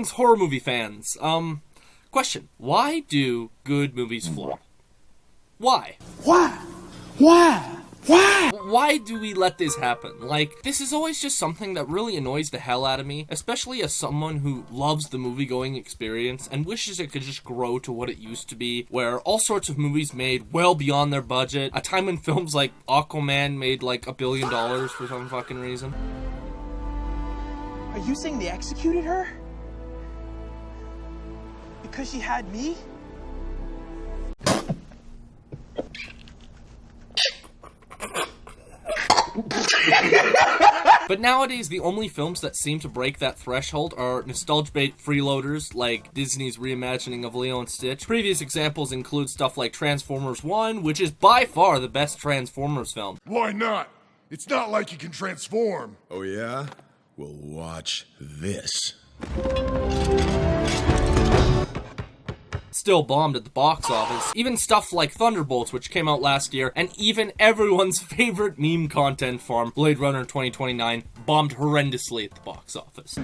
Greetings, horror movie fans. Question. Why do good movies flop? Why? Why? Why do we let this happen? Like, this is always just something that really annoys the hell out of me, especially as someone who loves the movie-going experience and wishes it could just grow to what it used to be, where all sorts of movies made well beyond their budget, a time when films like Aquaman made like $1 billion for some fucking reason. Are you saying they executed her? Because she had me? But nowadays, the only films that seem to break that threshold are nostalgia-bait freeloaders like Disney's reimagining of Lilo and Stitch. Previous examples include stuff like Transformers 1, which is by far the best Transformers film. Why not? It's not like you can transform. Oh yeah? Well, watch this. Still bombed at the box office. Even stuff like Thunderbolts, which came out last year, and even everyone's favorite meme content farm, Blade Runner 2029, bombed horrendously at the box office.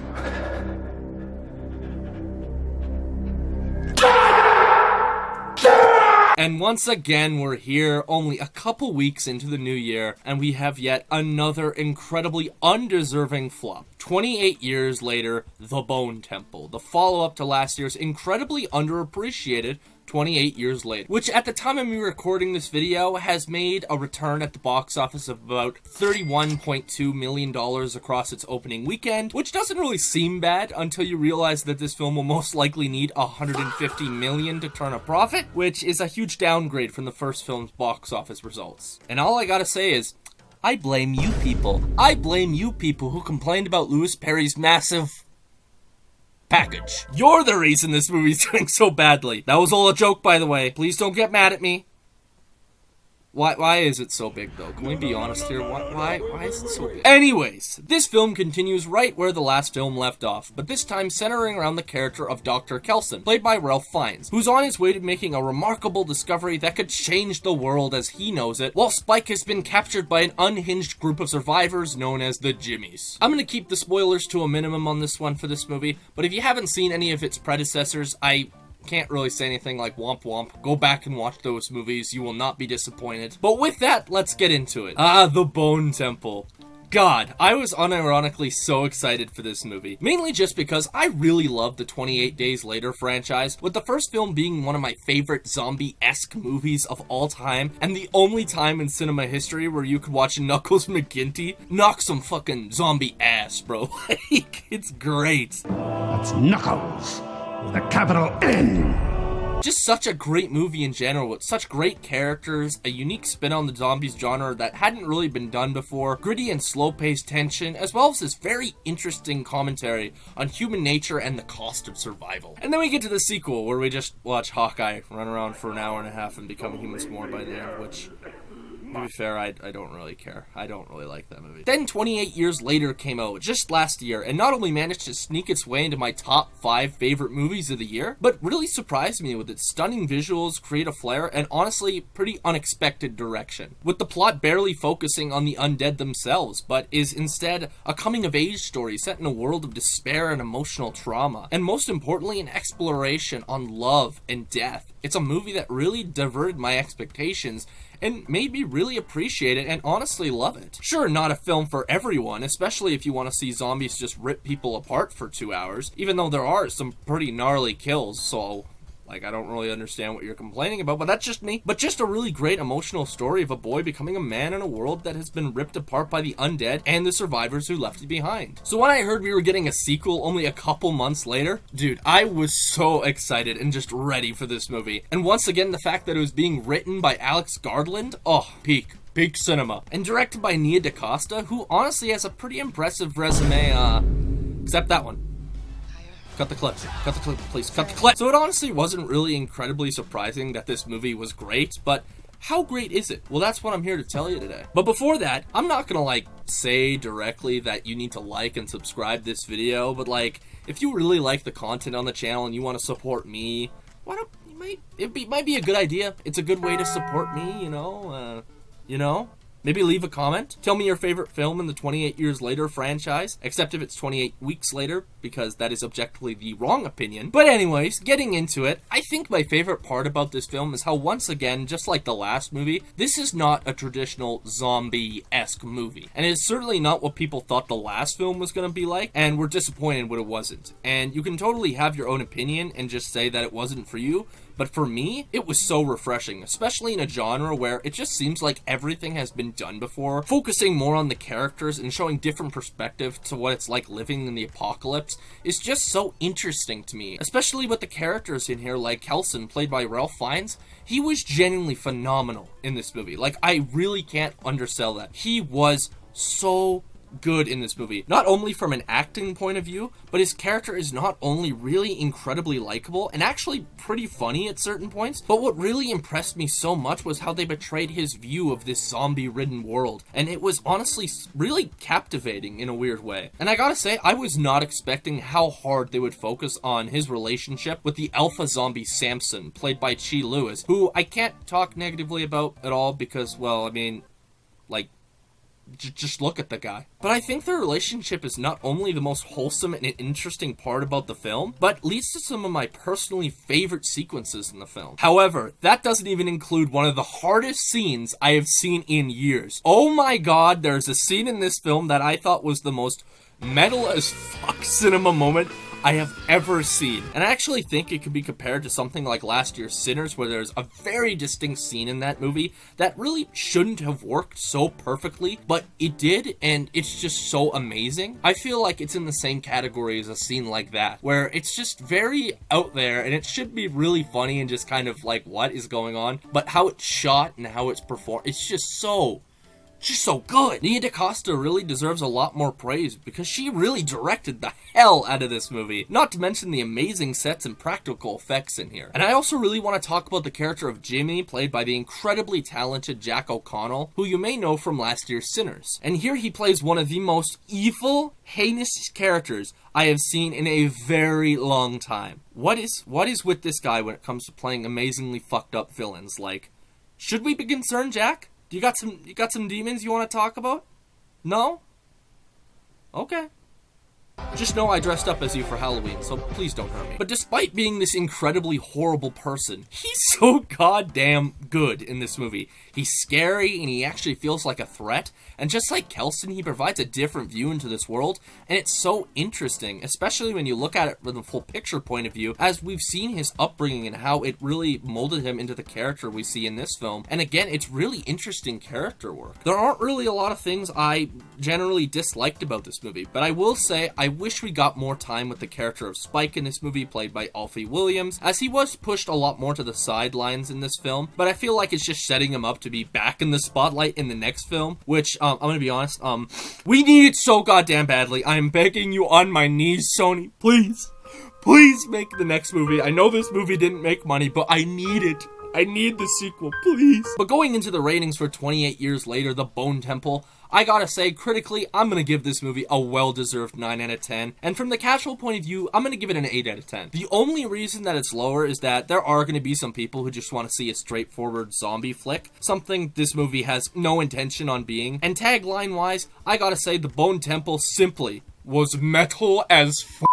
And once again, we're here, only a couple weeks into the new year, and we have yet another incredibly undeserving flop. 28 years later, The Bone Temple, the follow-up to last year's incredibly underappreciated 28 Years Later, which at the time of me recording this video has made a return at the box office of about $31.2 million across its opening weekend, which doesn't really seem bad until you realize that this film will most likely need $150 million to turn a profit, which is a huge downgrade from the first film's box office results. And all I gotta say is, I blame you people. I blame you people who complained about Louis Perry's massive package. You're the reason this movie's doing so badly. That was all a joke, by the way. Please don't get mad at me. Why is it so big, though? Can we be honest here? Why is it so big? Anyways, this film continues right where the last film left off, but this time centering around the character of Dr. Kelson, played by Ralph Fiennes, who's on his way to making a remarkable discovery that could change the world as he knows it, while Spike has been captured by an unhinged group of survivors known as the Jimmies. I'm gonna keep the spoilers to a minimum on this one for this movie, but if you haven't seen any of its predecessors, I can't really say anything like womp womp. Go back and watch those movies, you will not be disappointed. But with that, let's get into it. The Bone Temple. God, I was unironically so excited for this movie. Mainly just because I really love the 28 Days Later franchise, with the first film being one of my favorite zombie-esque movies of all time, and the only time in cinema history where you could watch Knuckles McGinty knock some fucking zombie ass, bro. Like, it's great. That's Knuckles, with a capital N. Just such a great movie in general, with such great characters, a unique spin on the zombies genre that hadn't really been done before, gritty and slow-paced tension, as well as this very interesting commentary on human nature and the cost of survival. And then we get to the sequel, where we just watch Hawkeye run around for an hour and a half and become a human s'more by the end, which, to be fair, I don't really care. I don't really like that movie. Then 28 Years Later came out just last year, and not only managed to sneak its way into my top 5 favorite movies of the year, but really surprised me with its stunning visuals, creative flair, and honestly, pretty unexpected direction. With the plot barely focusing on the undead themselves, but is instead a coming-of-age story set in a world of despair and emotional trauma, and most importantly, an exploration on love and death. It's a movie that really diverted my expectations and made me really appreciate it and honestly love it. Sure, not a film for everyone, especially if you want to see zombies just rip people apart for 2 hours, even though there are some pretty gnarly kills, so like, I don't really understand what you're complaining about, but that's just me. But just a really great emotional story of a boy becoming a man in a world that has been ripped apart by the undead and the survivors who left it behind. So when I heard we were getting a sequel only a couple months later, dude, I was so excited and just ready for this movie. And once again, the fact that it was being written by Alex Garland, oh, peak cinema. And directed by Nia DaCosta, who honestly has a pretty impressive resume, except that one. Cut the clip, please, cut the clip. So it honestly wasn't really incredibly surprising that this movie was great, but how great is it? Well, that's what I'm here to tell you today. But before that, I'm not gonna like say directly that you need to like and subscribe this video, but like, if you really like the content on the channel and you want to support me, why don't you might be a good idea. It's a good way to support me, you know. Maybe leave a comment. Tell me your favorite film in the 28 Years Later franchise, except if it's 28 weeks later, because that is objectively the wrong opinion. But anyways, getting into it, I think my favorite part about this film is how once again, just like the last movie, this is not a traditional zombie-esque movie. And it is certainly not what people thought the last film was going to be like, and were disappointed when it wasn't. And you can totally have your own opinion and just say that it wasn't for you, but for me, it was so refreshing, especially in a genre where it just seems like everything has been done before, focusing more on the characters and showing different perspective to what it's like living in the apocalypse is just so interesting to me, especially with the characters in here like Kelson, played by Ralph Fiennes. He was genuinely phenomenal in this movie. Like, I really can't undersell that. He was so good in this movie, not only from an acting point of view, but his character is not only really incredibly likable and actually pretty funny at certain points, but what really impressed me so much was how they betrayed his view of this zombie-ridden world, and it was honestly really captivating in a weird way. And I gotta say, I was not expecting how hard they would focus on his relationship with the alpha zombie Samson, played by Chi Lewis, who I can't talk negatively about at all because, well, I mean, like, just look at the guy. But I think their relationship is not only the most wholesome and interesting part about the film, but leads to some of my personally favorite sequences in the film. However, that doesn't even include one of the hardest scenes I have seen in years. Oh my god, there's a scene in this film that I thought was the most metal as fuck cinema moment I have ever seen. And I actually think it could be compared to something like last year's Sinners, where there's a very distinct scene in that movie that really shouldn't have worked so perfectly, but it did, and it's just so amazing. I feel like it's in the same category as a scene like that, where it's just very out there, and it should be really funny and just kind of like, what is going on? But how it's shot and how it's performed, it's just so good. Nia DaCosta really deserves a lot more praise because she really directed the hell out of this movie. Not to mention the amazing sets and practical effects in here. And I also really want to talk about the character of Jimmy, played by the incredibly talented Jack O'Connell, who you may know from last year's Sinners. And here he plays one of the most evil, heinous characters I have seen in a very long time. What is with this guy when it comes to playing amazingly fucked up villains? Like, should we be concerned, Jack? You got some demons you want to talk about? No? Okay. Just know I dressed up as you for Halloween, so please don't hurt me. But despite being this incredibly horrible person, he's so goddamn good in this movie. He's scary, and he actually feels like a threat. And just like Kelson, he provides a different view into this world, and it's so interesting, especially when you look at it from the full picture point of view, as we've seen his upbringing and how it really molded him into the character we see in this film. And again, it's really interesting character work. There aren't really a lot of things I generally disliked about this movie, but I will say I wish we got more time with the character of Spike in this movie, played by Alfie Williams, as he was pushed a lot more to the sidelines in this film, but I feel like it's just setting him up to be back in the spotlight in the next film, which, I'm gonna be honest, we need it so goddamn badly. I'm begging you on my knees, Sony, please make the next movie. I know this movie didn't make money, but I need it. I need the sequel, please. But going into the ratings for 28 Years Later, The Bone Temple, I gotta say, critically, I'm gonna give this movie a well-deserved 9 out of 10. And from the casual point of view, I'm gonna give it an 8 out of 10. The only reason that it's lower is that there are gonna be some people who just want to see a straightforward zombie flick, something this movie has no intention on being. And tagline-wise, I gotta say, The Bone Temple simply was metal as f***.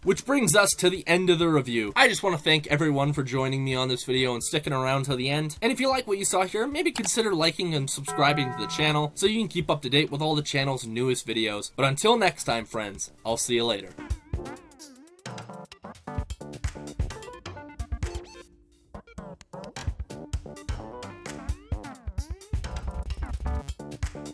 Which brings us to the end of the review. I just want to thank everyone for joining me on this video and sticking around till the end. And if you like what you saw here, maybe consider liking and subscribing to the channel so you can keep up to date with all the channel's newest videos. But until next time, friends, I'll see you later.